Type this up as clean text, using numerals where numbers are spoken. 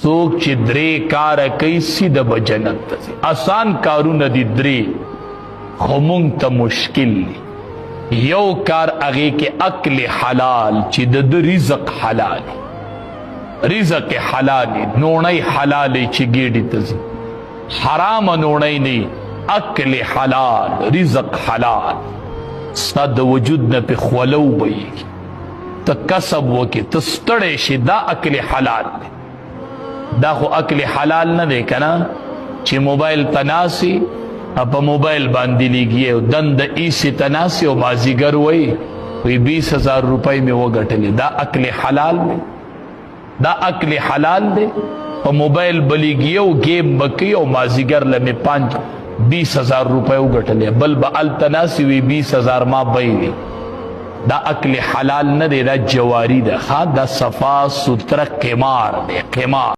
څوک چې درې کاره کوي سیده به جنت ته ځي. آسان کارونه دي درې، خو مونږ ته مشکل دي. یو کار هغې کې اکل حلال چې د ده رزق حلال رزق حلال نوڼی حلال چې ګېډې ته ځي، حرامه نوڼی نه، اکل حلال رزق حلال. ستا د وجود نه پې خوله وبهیږي، ته کسب وکې، ته ستړی شي، دا اکل حلال دی. دا خو اکل حلال نه دی که نه، چې موبایل ته ناسي په موبایل باندې لیږي او دنده ایسې ته ناسي او مازدیګر وایي 20,000 روپۍ مې وګټلې. دا اکل حلال دی، دا اکل حلال دی. په موبایل به لیږي او ګیم به کوي او مازدیګر له مې 20,000 روپۍ وګټلې، بل به هلته ناسي وي 20,000 ما بی وي. دا اکل حلال نه دی، دا جواری ده. دا صفا ستره قمار دی، قمار.